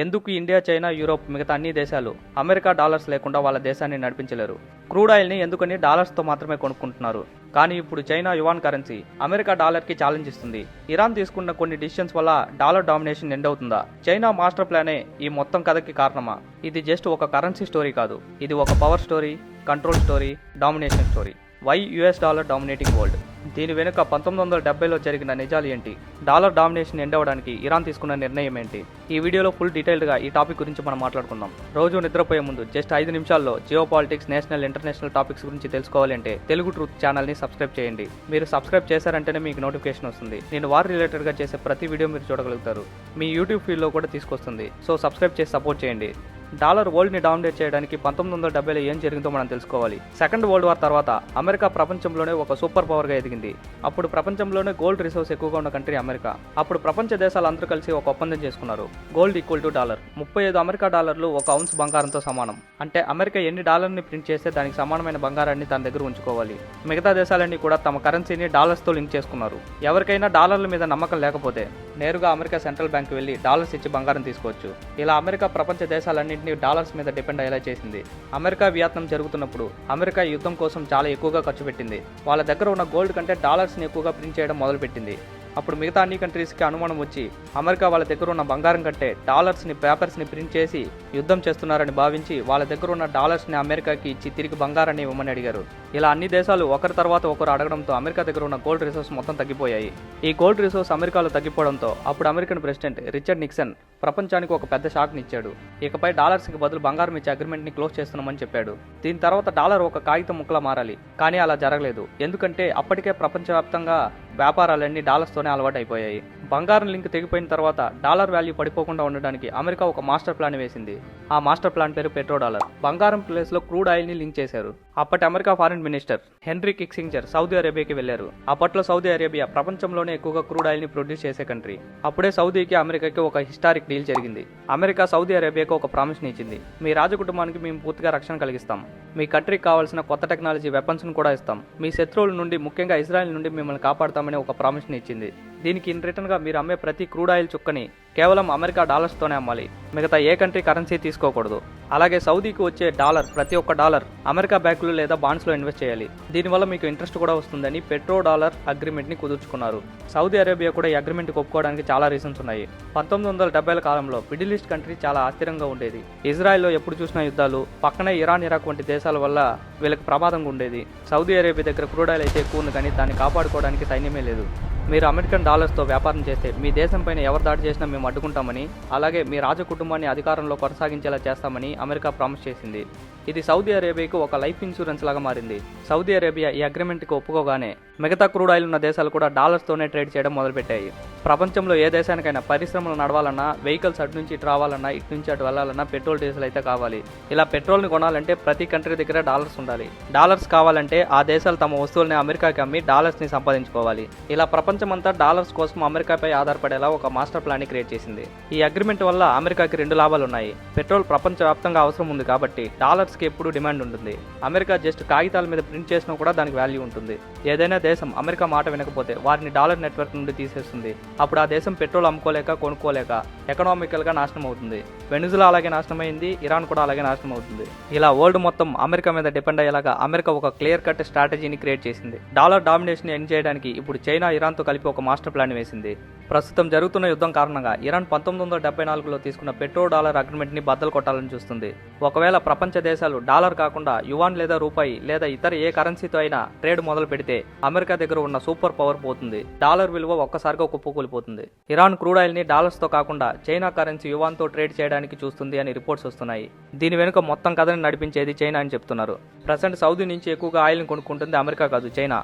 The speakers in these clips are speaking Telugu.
ఎందుకు ఇండియా, చైనా, యూరోప్ మిగతా అన్ని దేశాలు అమెరికా డాలర్స్ లేకుండా వాళ్ళ దేశాన్ని నడిపించలేరు? క్రూడ్ ఆయిల్ని ఎందుకని డాలర్స్తో మాత్రమే కొనుక్కుంటున్నారు? కానీ ఇప్పుడు చైనా యువాన్ కరెన్సీ అమెరికా డాలర్కి ఛాలెంజ్ ఇస్తుంది. ఇరాన్ తీసుకున్న కొన్ని డిసిషన్స్ వల్ల డాలర్ డామినేషన్ ఎండ్ అవుతుందా? చైనా మాస్టర్ ప్లానే ఈ మొత్తం కథకి కారణమా? ఇది జస్ట్ ఒక కరెన్సీ స్టోరీ కాదు, ఇది ఒక power story, control story, domination story. Why US dollar dominating world? దీని వెనుక 1970లో జరిగిన నిజాలు ఏంటి? డాలర్ డామినేషన్ ఎండ్ అవ్వడానికి ఇరాన్ తీసుకున్న నిర్ణయం ఏంటి? ఈ వీడియోలో ఫుల్ డీటెయిల్డ్గా ఈ టాపిక్ గురించి మనం మాట్లాడుకుందాం. రోజు నిద్రపోయే ముందు జస్ట్ 5 నిమిషాల్లో geo politics, national, international topics గురించి తెలుసుకోవాలంటే తెలుగు ట్రూత్ ఛానల్ని సబ్స్క్రైబ్ చేయండి. మీరు సబ్స్క్రైబ్ చేశారంటేనే మీకు నోటిఫికేషన్ వస్తుంది. నేను వార్ రిలేటెడ్గా చేసే ప్రతి వీడియో మీరు చూడగలుగుతారు. మీ యూట్యూబ్ ఫీల్డ్లో కూడా తీసుకొస్తుంది. సో సబ్స్క్రైబ్ చేసి సపోర్ట్ చేయండి. డాలర్ వరల్డ్ని డామినేట్ చేయడానికి 1970లో ఏం జరిగిందో మనం తెలుసుకోవాలి. సెకండ్ వరల్డ్ వార్ తర్వాత అమెరికా ప్రపంచంలోనే ఒక సూపర్ పవర్గా ఎదిగింది. అప్పుడు ప్రపంచంలోనే గోల్డ్ రిసోర్స్ ఎక్కువగా ఉన్న కంట్రీ అమెరికా. అప్పుడు ప్రపంచ దేశాలు అందరూ కలిసి ఒక ఒప్పందం చేసుకున్నారు. Gold equal to dollar. 35 America డాలర్లు ఒక ఔన్స్ బంగారంతో సమానం. అంటే అమెరికా ఎన్ని డాలర్ని ప్రింట్ చేస్తే దానికి సమానమైన బంగారాన్ని తన దగ్గర ఉంచుకోవాలి. మిగతా దేశాలన్నీ కూడా తమ కరెన్సీని డాలర్స్తో లింక్ చేసుకున్నారు. ఎవరికైనా డాలర్ల మీద నమ్మకం లేకపోతే నేరుగా అమెరికా సెంట్రల్ బ్యాంక్ వెళ్లి డాలర్స్ ఇచ్చి బంగారం తీసుకోవచ్చు. ఇలా అమెరికా ప్రపంచ దేశాలన్నీ డాలర్స్ మీద డిపెండ్ అయ్యేలా చేసింది. అమెరికా వియత్నాం జరుగుతున్నప్పుడు అమెరికా యుద్ధం కోసం చాలా ఎక్కువగా ఖర్చు పెట్టింది. వాళ్ళ దగ్గర ఉన్న గోల్డ్ కంటే డాలర్స్ని ఎక్కువగా ప్రింట్ చేయడం మొదలుపెట్టింది. అప్పుడు మిగతా అన్ని కంట్రీస్కి అనుమానం వచ్చి అమెరికా వాళ్ళ దగ్గర ఉన్న బంగారం కంటే డాలర్స్ని, పేపర్స్ని ప్రింట్ చేసి యుద్ధం చేస్తున్నారని భావించి వాళ్ళ దగ్గర ఉన్న డాలర్స్ని అమెరికాకి ఇచ్చి తిరిగి బంగారాన్ని ఇవ్వమని అడిగారు. ఇలా అన్ని దేశాలు ఒకరి తర్వాత ఒకరు అడగడంతో అమెరికా దగ్గర ఉన్న గోల్డ్ రిసోర్స్ మొత్తం తగ్గిపోయాయి. ఈ గోల్డ్ రిసోర్స్ అమెరికాలో తగ్గిపోవడంతో అప్పుడు అమెరికన్ ప్రెసిడెంట్ రిచర్డ్ నిక్సన్ ప్రపంచానికి ఒక పెద్ద షాక్ని ఇచ్చాడు. ఇకపై డాలర్స్కి బదులు బంగారం ఇచ్చే అగ్రిమెంట్ని క్లోజ్ చేస్తున్నామని చెప్పాడు. దీని తర్వాత డాలర్ ఒక కాగితం ముక్కలా మారాలి. కానీ అలా జరగలేదు. ఎందుకంటే అప్పటికే ప్రపంచవ్యాప్తంగా వ్యాపారాలన్నీ డాలర్స్తోనే అలవాటు అయిపోయాయి. బంగారం లింక్ తెగిపోయిన తర్వాత డాలర్ వాల్యూ పడిపోకుండా ఉండడానికి అమెరికా ఒక మాస్టర్ ప్లాన్ వేసింది. ఆ మాస్టర్ ప్లాన్ పేరు పెట్రో డాలర్. బంగారం ప్లేస్లో క్రూడ్ ఆయిల్ని లింక్ చేశారు. అప్పటి America foreign minister Henry Kissinger Saudi అరేబియాకి వెళ్లారు. అప్పట్లో సౌదీ అరేబియా ప్రపంచంలోనే ఎక్కువగా క్రూడ్ ఆయిల్ని ప్రొడ్యూస్ చేసే కంట్రీ. అప్పుడే సౌదీకి, అమెరికాకి ఒక హిస్టారిక్ డీల్ జరిగింది. అమెరికా సౌదీ అరేబియాకి ఒక ప్రామిస్ని ఇచ్చింది. మీ రాజకుటుంబానికి మేము పూర్తిగా రక్షణ కలిగిస్తాం. మీ కంట్రీకి కావాల్సిన కొత్త టెక్నాలజీ, వెపన్స్ను కూడా ఇస్తాం. మీ శత్రువుల నుండి, ముఖ్యంగా ఇజ్రాయెల్ నుండి మిమ్మల్ని కాపాడతామని ఒక ప్రామిస్ని ఇచ్చింది. దీనికి ఇన్ రిటర్న్గా మీరు అమ్మే ప్రతి క్రూడ్ ఆయిల్ చుక్కని కేవలం అమెరికా డాలర్స్తోనే అమ్మాలి. మిగతా ఏ కంట్రీ కరెన్సీ తీసుకోకూడదు. అలాగే సౌదీకి వచ్చే డాలర్, ప్రతి ఒక్క డాలర్ అమెరికా బ్యాంకులు లేదా బాండ్స్లో ఇన్వెస్ట్ చేయాలి. దీనివల్ల మీకు ఇంట్రెస్ట్ కూడా వస్తుందని పెట్రో డాలర్ అగ్రిమెంట్ని కుదుర్చుకున్నారు. సౌదీ అరేబియా కూడా ఈ అగ్రిమెంట్కి ఒప్పుకోవడానికి చాలా రీజన్స్ ఉన్నాయి. 1970ల కాలంలో మిడిల్ ఈస్ట్ కంట్రీ చాలా అస్థిరంగా ఉండేది. ఇజ్రాయెల్లో ఎప్పుడు చూసిన యుద్ధాలు, పక్కనే ఇరాన్, ఇరాక్ వంటి దేశాల వల్ల వీళ్ళకి ప్రమాదంగా ఉండేది. సౌదీ అరేబియా దగ్గర క్రూడ్ ఆయిల్ అయితే ఎక్కువ ఉంది, కానీ దాన్ని కాపాడుకోవడానికి సైన్యమే లేదు. మీరు అమెరికన్ డాలర్స్తో వ్యాపారం చేస్తే మీ దేశం పైన ఎవరు దాడి చేసినా మేము అడ్డుకుంటామని, అలాగే మీ రాజకుటుంబాన్ని అధికారంలో కొనసాగించేలా చేస్తామని అమెరికా ప్రామిస్ చేసింది. ఇది సౌదీ అరేబియాకు ఒక లైఫ్ ఇన్సూరెన్స్ లాగా మారింది. సౌదీ అరేబియా ఈ అగ్రిమెంట్కి ఒప్పుకోగానే మిగతా క్రూడ్ ఆయిల్ ఉన్న దేశాలు కూడా డాలర్స్తోనే ట్రేడ్ చేయడం మొదలుపెట్టాయి. ప్రపంచంలో ఏ దేశానికైనా పరిశ్రమలు నడవాలన్నా, వెహికల్స్ అటు నుంచి ఇటు రావాలన్నా, ఇటు నుంచి అటు వెళ్ళాలన్నా పెట్రోల్, డీజిల్ అయితే కావాలి. ఇలా పెట్రోల్ని కొనాలంటే ప్రతి కంట్రీ దగ్గర డాలర్స్ ఉండాలి. డాలర్స్ కావాలంటే ఆ దేశాలు తమ వస్తువుల్ని అమెరికాకి అమ్మి డాలర్స్ని సంపాదించుకోవాలి. ఇలా ప్రపంచమంతా డాలర్స్ కోసం అమెరికాపై ఆధారపడేలా ఒక మాస్టర్ ప్లాన్ని క్రియేట్ చేసింది. ఈ అగ్రిమెంట్ వల్ల అమెరికాకి 2 లాభాలు ఉన్నాయి. పెట్రోల్ ప్రపంచవ్యాప్తంగా అవసరం ఉంది కాబట్టి డాలర్స్కి ఎప్పుడు డిమాండ్ ఉంటుంది. అమెరికా జస్ట్ కాగితాల మీద ప్రింట్ చేసినా కూడా దానికి వాల్యూ ఉంటుంది. ఏదైనా దేశం అమెరికా మాట వినకపోతే వారిని డాలర్ నెట్వర్క్ నుండి తీసేస్తుంది. అప్పుడు ఆ దేశం పెట్రోల్ అమ్ముకోలేక, కొనుక్కోలేక ఎకనామికల్గా నాశనం అవుతుంది. వెనిజులా అలాగే నాశనమైంది, ఇరాన్ కూడా అలాగే నాశనం అవుతుంది. ఇలా వరల్డ్ మొత్తం అమెరికా మీద డిపెండ్ అయ్యేలాగా అమెరికా ఒక క్లియర్ కట్ స్ట్రాటజీని క్రియేట్ చేసింది. డాలర్ డామినేషన్ ఎండ్ చేయడానికి ఇప్పుడు చైనా, ఇరాన్తో కలిపి ఒక మాస్టర్ ప్లాన్ వేసింది. ప్రస్తుతం జరుగుతున్న యుద్ధం కారణంగా ఇరాన్ 1974లో తీసుకున్న పెట్రో డాలర్ అగ్రిమెంట్ని బద్దలు కొట్టాలని చూస్తుంది. ఒకవేళ ప్రపంచ దేశాలు డాలర్ కాకుండా యువాన్ లేదా రూపాయి లేదా ఇతర ఏ కరెన్సీతో అయినా ట్రేడ్ మొదలు పెడితే అమెరికా దగ్గర ఉన్న సూపర్ పవర్ పోతుంది. డాలర్ విలువ ఒక్కసారిగా కుప్పకూలిపోతుంది. ఇరాన్ క్రూడ్ ఆయిల్ ని డాలర్స్తో కాకుండా చైనా కరెన్సీ యువాన్తో ట్రేడ్ చేయడానికి చూస్తుంది అని రిపోర్ట్స్ వస్తున్నాయి. దీని వెనుక మొత్తం కథని నడిపించేది చైనా అని చెప్తున్నారు. ప్రజెంట్ సౌదీ నుంచి ఎక్కువగా ఆయిల్ని కొనుక్కుంటుంది అమెరికా కాదు, చైనా.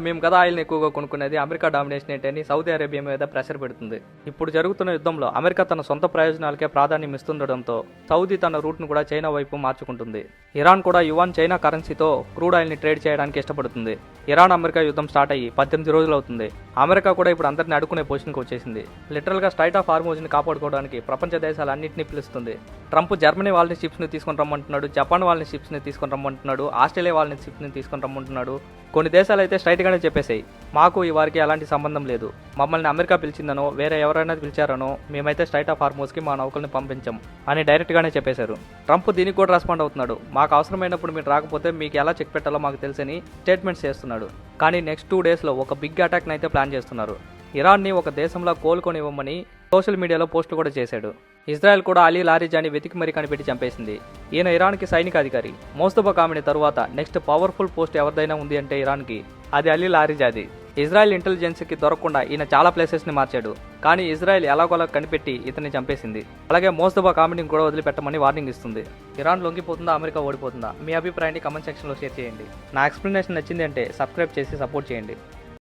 మేము కదా ఆయిల్ని ఎక్కువగా కొనుక్కునేది, అమెరికా డామినేషన్ ఏంటని సౌదీ అరేబియా మీద ప్రెషర్ పెడుతుంది. ఇప్పుడు జరుగుతున్న యుద్ధంలో అమెరికా తన సొంత ప్రయోజనాలకే ప్రాధాన్యం ఇస్తుండటంతో సౌదీ తన రూట్ను కూడా చైనా వైపు మార్చుకుంటుంది. ఇరాన్ కూడా యువాన్, చైనా కరెన్సీతో క్రూడ్ ఆయిల్ని ట్రేడ్ చేయడానికి ఇష్టపడుతుంది. ఇరాన్ అమెరికా యుద్ధం స్టార్ట్ అయ్యి 18 రోజులు అవుతుంది. అమెరికా కూడా ఇప్పుడు అందరిని అడుకునే పొజిషన్కి వచ్చేసింది. లిటరల్గా స్ట్రైట్ ఆఫ్ హార్మోజ్ని కాపాడుకోవడానికి ప్రపంచ దేశాలన్నింటినీ పిలుస్తుంది. ట్రంప్ జర్మనీ వాళ్ళని షిప్స్ని తీసుకొని రమ్మంటున్నాడు, జపాన్ వాళ్ళని షిప్స్ని తీసుకొని రమ్మంటున్నాడు, ఆస్ట్రేలియా వాళ్ళని షిప్స్ని తీసుకొని రమ్మంటున్నాడు. కొన్ని దేశాలు అయితే స్ట్రైట్గానే చెప్పేసాయి, మాకు ఈ వారికి ఎలాంటి సంబంధం లేదు. మమ్మల్ని అమెరికా పిలిచిందనో వేరే ఎవరైనా పిలిచారనో మేమైతే స్ట్రైట్ ఆఫ్ హార్మోస్కి మా నౌకల్ని పంపించాం అని డైరెక్ట్గానే చెప్పేశారు. ట్రంప్ దీనికి కూడా రెస్పాండ్ అవుతున్నాడు. మాకు అవసరమైనప్పుడు మీరు రాకపోతే మీకు ఎలా చెక్ పెట్టాలో మాకు తెలుసని స్టేట్మెంట్స్ చేస్తున్నాడు. కానీ నెక్స్ట్ 2 డేస్లో ఒక బిగ్ అటాక్ని అయితే ప్లాన్ చేస్తున్నారు. ఇరాన్ని ఒక దేశంలో కోలుకొనివ్వమని సోషల్ మీడియాలో పోస్టులు కూడా చేశాడు. ఇజ్రాయెల్ కూడా అలీ లారిజాని వెతికి మరీ కనిపెట్టి చంపేసింది. ఈయన ఇరాన్కి సైనిక అధికారి. మోస్తఫా కామిని తరువాత నెక్స్ట్ పవర్ఫుల్ పోస్ట్ ఎవరిదైనా ఉంది అంటే ఇరాన్కి అది అలీ లారిజాది. ఇజ్రాయెల్ ఇంటెలిజెన్స్కి దొరకకుండా ఈయన చాలా ప్లేసెస్ని మార్చాడు. కానీ ఇజ్రాయెల్ ఎలాగోలా కనిపెట్టి ఇతన్ని చంపేసింది. అలాగే మోస్తఫా కామిని కూడా వదిలిపెట్టమని వార్నింగ్ ఇస్తుంది. ఇరాన్ లొంగిపోతుందా, అమెరికా ఓడిపోతుందా? మీ అభిప్రాయాన్ని కమెంట్ సెక్షన్లో షేర్ చేయండి. నా ఎక్స్ప్లెనేషన్ నచ్చింది అంటే సబ్స్క్రైబ్ చేసి సపోర్ట్ చేయండి.